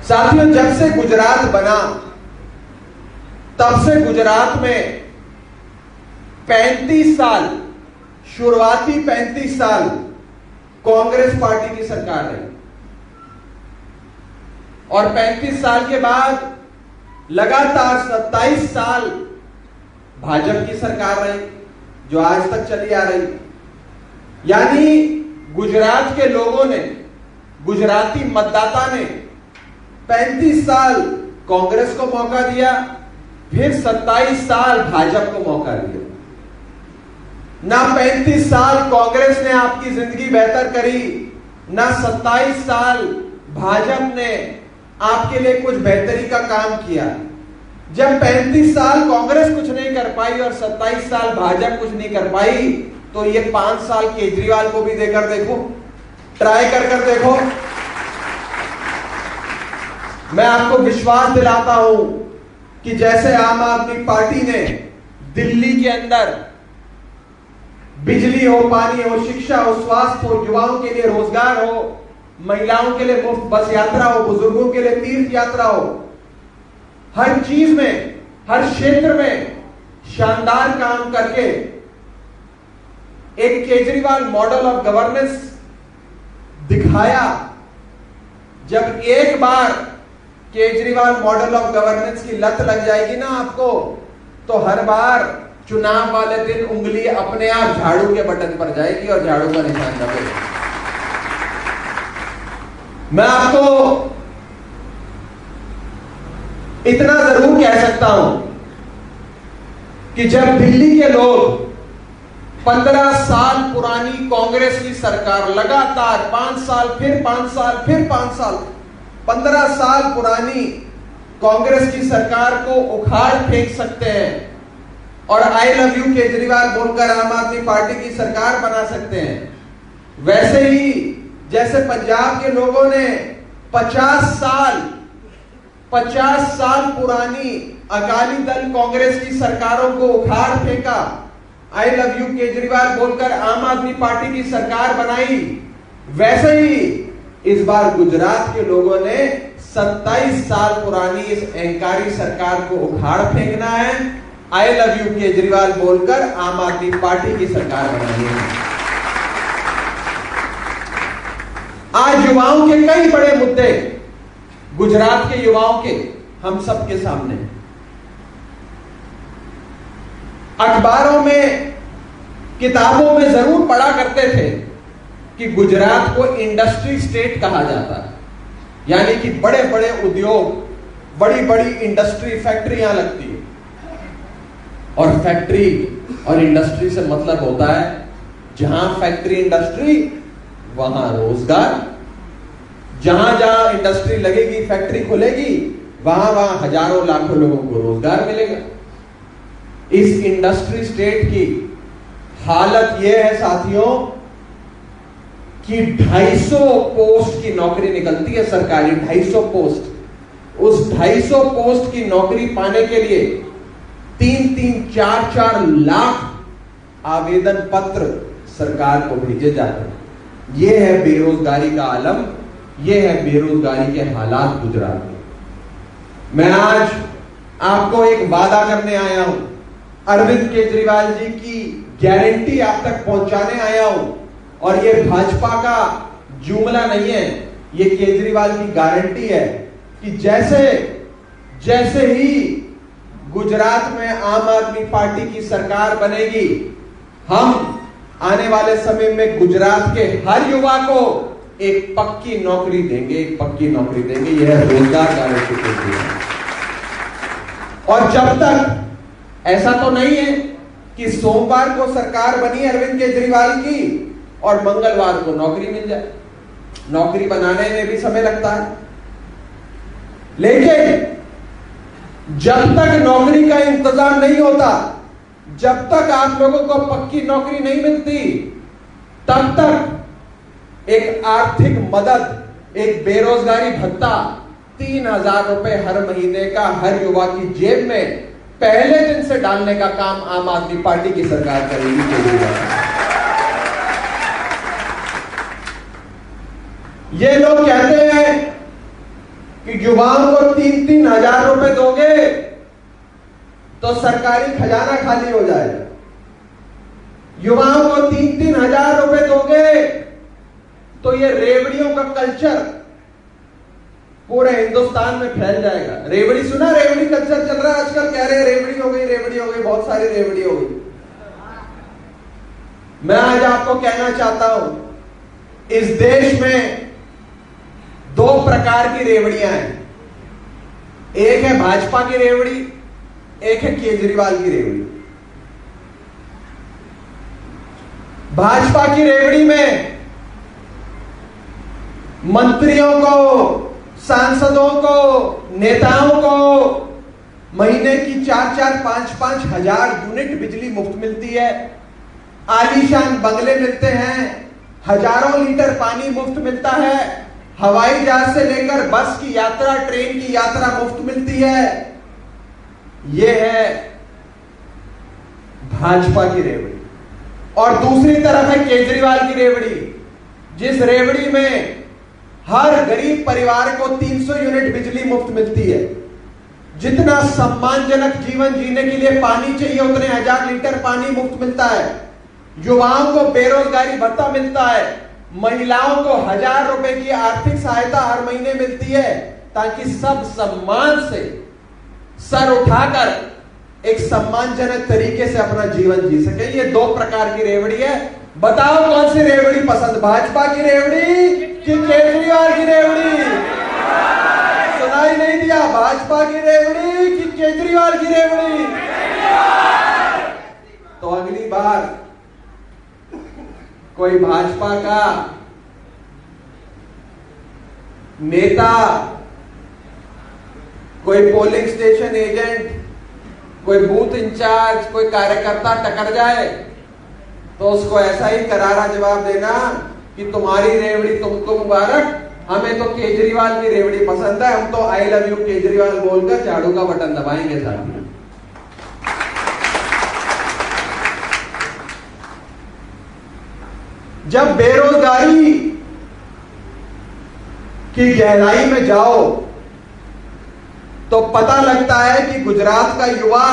साथियों, जब से गुजरात बना तब से गुजरात में 35 साल, शुरुआती 35 साल कांग्रेस पार्टी की सरकार रही और 35 साल के बाद लगातार 27 साल भाजपा की सरकार रही, जो आज तक चली आ रही। यानी गुजरात के लोगों ने, गुजराती मतदाता ने 35 साल कांग्रेस को मौका दिया, फिर 27 साल भाजपा को मौका दिया। ना 35 साल कांग्रेस ने आपकी जिंदगी बेहतर करी, ना 27 साल भाजपा ने आपके लिए कुछ बेहतरी का काम किया। जब 35 साल कांग्रेस कुछ नहीं कर पाई और 27 साल भाजपा कुछ नहीं कर पाई, तो ये 5 साल केजरीवाल को भी देकर देखो, ट्राई कर देखो। मैं आपको विश्वास दिलाता हूं कि जैसे आम आदमी पार्टी ने दिल्ली के अंदर बिजली हो, पानी हो, शिक्षा हो, स्वास्थ्य हो, युवाओं के लिए रोजगार हो, महिलाओं के लिए मुफ्त बस यात्रा हो, बुजुर्गों के लिए तीर्थ यात्रा हो, हर चीज में, हर क्षेत्र में शानदार काम करके एक केजरीवाल मॉडल ऑफ गवर्नेंस दिखाया। जब एक बार केजरीवाल मॉडल ऑफ गवर्नेंस की लत लग जाएगी ना आपको, तो हर बार चुनाव वाले दिन उंगली अपने आप झाड़ू के बटन पर जाएगी और झाड़ू का निशान दबेगा। मैं आपको इतना जरूर कह सकता हूं कि जब दिल्ली के लोग 15 साल पुरानी कांग्रेस की सरकार लगातार 5 साल, फिर 5 साल, फिर 5 साल, 15 साल पुरानी कांग्रेस की सरकार को उखाड़ फेंक सकते हैं और आई लव यू केजरीवाल बोलकर आम आदमी पार्टी की सरकार बना सकते हैं, वैसे ही जैसे पंजाब के लोगों ने 50 साल पुरानी अकाली दल कांग्रेस की सरकारों को उखाड़ फेंका, आई लव यू केजरीवाल बोलकर आम आदमी पार्टी की सरकार बनाई, वैसे ही इस बार गुजरात के लोगों ने 27 साल पुरानी इस अहंकारी सरकार को उखाड़ फेंकना है, आई लव यू केजरीवाल बोलकर आम आदमी पार्टी की सरकार बनानी है। आज युवाओं के कई बड़े मुद्दे, गुजरात के युवाओं के, हम सबके सामने। अखबारों में, किताबों में जरूर पढ़ा करते थे कि गुजरात को इंडस्ट्री स्टेट कहा जाता है, यानी कि बड़े बड़े उद्योग, बड़ी बड़ी इंडस्ट्री, फैक्ट्रियां लगती है। और फैक्ट्री और इंडस्ट्री से मतलब होता है जहां फैक्ट्री इंडस्ट्री वहां रोजगार, जहां जहां इंडस्ट्री लगेगी, फैक्ट्री खुलेगी, वहां वहां हजारों लाखों लोगों को रोजगार मिलेगा। इस इंडस्ट्री स्टेट की हालत यह है साथियों कि 250 पोस्ट की नौकरी निकलती है सरकारी, 250 पोस्ट। उस 250 पोस्ट की नौकरी पाने के लिए 3-3, 4-4 लाख आवेदन पत्र सरकार को भेजे जाते हैं। यह है बेरोजगारी का आलम, यह है बेरोजगारी के हालात गुजरात में। मैं आज आपको एक वादा करने आया हूं, अरविंद केजरीवाल जी की गारंटी आप तक पहुंचाने आया हूं, और यह भाजपा का जुमला नहीं है, यह केजरीवाल की गारंटी है कि जैसे जैसे ही गुजरात में आम आदमी पार्टी की सरकार बनेगी, हम आने वाले समय में गुजरात के हर युवा को एक पक्की नौकरी देंगे, एक पक्की नौकरी देंगे। यह रोजगार गारंटी देती है। और जब तक ऐसा तो नहीं है कि सोमवार को सरकार बनी अरविंद केजरीवाल की और मंगलवार को नौकरी मिल जाए, नौकरी बनाने में भी समय लगता है। लेकिन जब तक नौकरी का इंतजाम नहीं होता, जब तक आप लोगों को पक्की नौकरी नहीं मिलती, तब तक एक आर्थिक मदद, एक बेरोजगारी भत्ता 3,000 रुपए हर महीने का हर युवा की जेब में पहले दिन से डालने का काम आम आदमी पार्टी की सरकार करेगी। ये लोग कहते हैं कि युवाओं को 3-3 हजार रुपए दोगे तो सरकारी खजाना खाली हो जाएगा। युवाओं को 3-3 हजार रुपए दोगे तो ये रेवड़ियों का कल्चर पूरे हिंदुस्तान में फैल जाएगा। रेवड़ी सुना, रेवड़ी कल्चर चल रहा है आजकल, कह रहे हैं रेवड़ी हो गई, रेवड़ी हो गई, बहुत सारी रेवड़ी हो गई। मैं आज आपको कहना चाहता हूं, इस देश में 2 प्रकार की रेवड़ियां हैं। एक है भाजपा की रेवड़ी, एक है केजरीवाल की रेवड़ी। भाजपा की रेवड़ी में मंत्रियों को, सांसदों को, नेताओं को महीने की 4-4, 5-5 हजार यूनिट बिजली मुफ्त मिलती है। आलीशान बंगले मिलते हैं, हजारों लीटर पानी मुफ्त मिलता है, हवाई जहाज से लेकर बस की यात्रा, ट्रेन की यात्रा मुफ्त मिलती है। यह है भाजपा की रेवड़ी। और दूसरी तरफ है केजरीवाल की रेवड़ी, जिस रेवड़ी में हर गरीब परिवार को 300 यूनिट बिजली मुफ्त मिलती है। जितना सम्मानजनक जीवन जीने के लिए पानी चाहिए उतने 1000 लीटर पानी मुफ्त मिलता है। युवाओं को बेरोजगारी भत्ता मिलता है। महिलाओं को 1000 रुपए की आर्थिक सहायता हर महीने मिलती है, ताकि सब सम्मान से सर उठाकर एक सम्मानजनक तरीके से अपना जीवन जी सके। ये 2 प्रकार की रेवड़ी है। बताओ कौन सी रेवड़ी पसंद, भाजपा की रेवड़ी कि केजरीवाल की रेवड़ी? सुनाई नहीं दिया, भाजपा की रेवड़ी कि केजरीवाल की रेवड़ी? तो अगली बार कोई भाजपा का नेता, कोई पोलिंग स्टेशन एजेंट, कोई बूथ इंचार्ज, कोई कार्यकर्ता टकर जाए तो उसको ऐसा ही करारा जवाब देना कि तुम्हारी रेवड़ी तुमको मुबारक, हमें तो केजरीवाल की रेवड़ी पसंद है, हम तो आई लव यू केजरीवाल बोलकर झाड़ू का बटन दबाएंगे साथी। जब बेरोजगारी की गहराई में जाओ तो पता लगता है कि गुजरात का युवा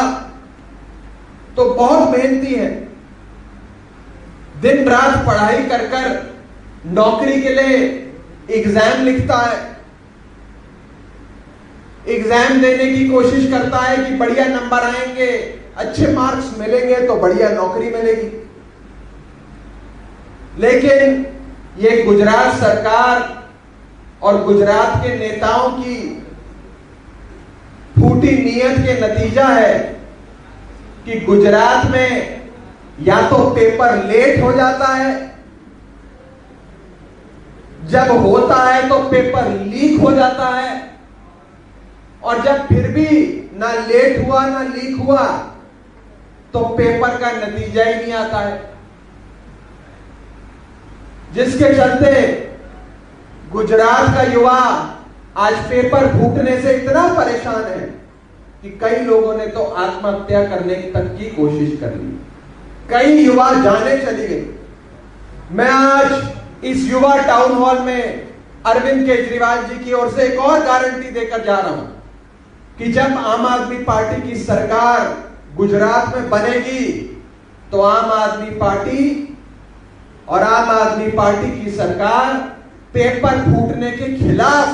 तो बहुत मेहनती है, दिन रात पढ़ाई कर कर नौकरी के लिए एग्जाम लिखता है, एग्जाम देने की कोशिश करता है कि बढ़िया नंबर आएंगे, अच्छे मार्क्स मिलेंगे तो बढ़िया नौकरी मिलेगी। लेकिन ये गुजरात सरकार और गुजरात के नेताओं की फूटी नीयत के नतीजा है कि गुजरात में या तो पेपर लेट हो जाता है, जब होता है तो पेपर लीक हो जाता है, और जब फिर भी ना लेट हुआ ना लीक हुआ तो पेपर का नतीजा ही नहीं आता है। जिसके चलते गुजरात का युवा आज पेपर फूटने से इतना परेशान है कि कई लोगों ने तो आत्महत्या करने तक की कोशिश कर ली, कई युवा जाने चली गई। मैं आज इस युवा टाउन हॉल में अरविंद केजरीवाल जी की ओर से एक और गारंटी देकर जा रहा हूं कि जब आम आदमी पार्टी की सरकार गुजरात में बनेगी तो आम आदमी पार्टी और आम आदमी पार्टी की सरकार पेपर फूटने के खिलाफ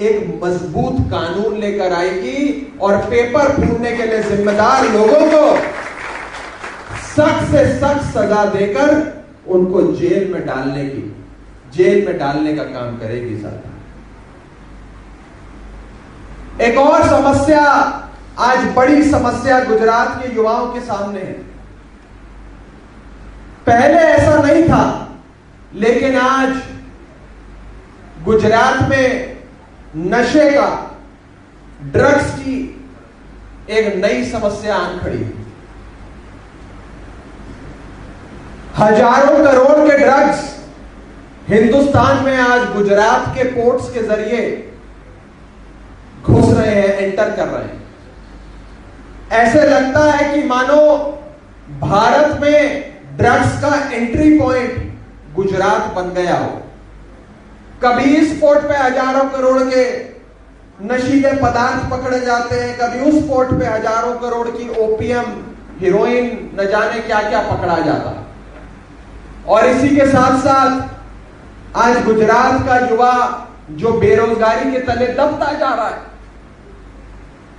एक मजबूत कानून लेकर आएगी और पेपर फूटने के लिए जिम्मेदार लोगों को सख्त से सख्त सजा देकर उनको जेल में डालने का काम करेगी सरकार। एक और समस्या, आज बड़ी समस्या गुजरात के युवाओं के सामने है। पहले ऐसा नहीं था, लेकिन आज गुजरात में नशे का, ड्रग्स की एक नई समस्या आन खड़ी है। हजारों करोड़ के ड्रग्स हिंदुस्तान में आज गुजरात के पोर्ट्स के जरिए घुस रहे हैं, एंटर कर रहे हैं। ऐसे लगता है कि मानो भारत में ड्रग्स का एंट्री पॉइंट गुजरात बन गया हो। कभी इस पोर्ट पे हजारों करोड़ के नशीले पदार्थ पकड़े जाते हैं, कभी उस पोर्ट पे हजारों करोड़ की ओपीएम, हीरोइन, न जाने क्या क्या पकड़ा जाता। और इसी के साथ साथ आज गुजरात का युवा जो बेरोजगारी के तले दबता जा रहा है,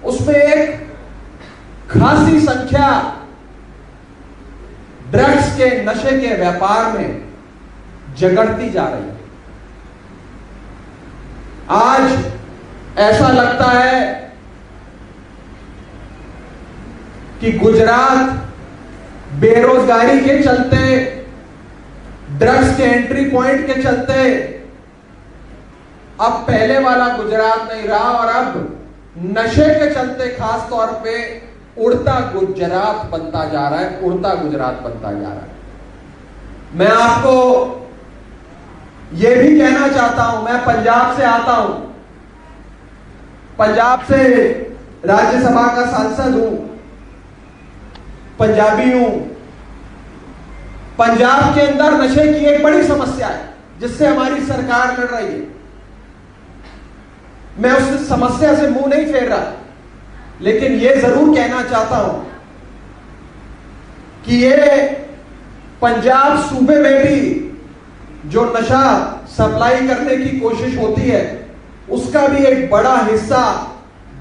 उसमें एक खासी संख्या ड्रग्स के, नशे के व्यापार में जगड़ती जा रही है। आज ऐसा लगता है कि गुजरात बेरोजगारी के चलते, ड्रग्स के एंट्री पॉइंट के चलते अब पहले वाला गुजरात नहीं रहा, और अब नशे के चलते खास तौर पे उड़ता गुजरात बनता जा रहा है, उड़ता गुजरात बनता जा रहा है। मैं आपको यह भी कहना चाहता हूं, मैं पंजाब से आता हूं, पंजाब से राज्यसभा का सांसद हूं, पंजाबी हूं। पंजाब के अंदर नशे की एक बड़ी समस्या है जिससे हमारी सरकार लड़ रही है। मैं उस समस्या से मुंह नहीं फेर रहा, लेकिन यह जरूर कहना चाहता हूं कि ये पंजाब सूबे में भी जो नशा सप्लाई करने की कोशिश होती है, उसका भी एक बड़ा हिस्सा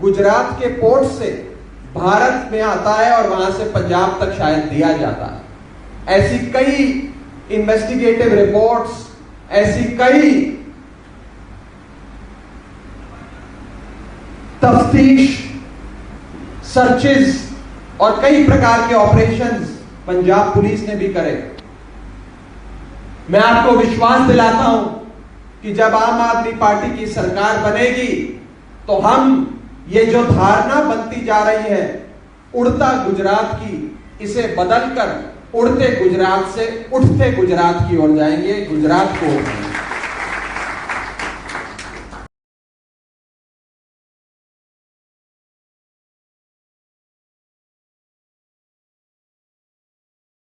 गुजरात के पोर्ट से भारत में आता है और वहां से पंजाब तक शायद दिया जाता है। ऐसी कई इन्वेस्टिगेटिव रिपोर्ट्स, ऐसी कई तफ्तीश, सर्चेस और कई प्रकार के ऑपरेशंस पंजाब पुलिस ने भी करे। मैं आपको विश्वास दिलाता हूं कि जब आम आदमी पार्टी की सरकार बनेगी तो हम ये जो धारणा बनती जा रही है उड़ता गुजरात की, इसे बदलकर उड़ते गुजरात से उठते गुजरात की ओर जाएंगे। गुजरात को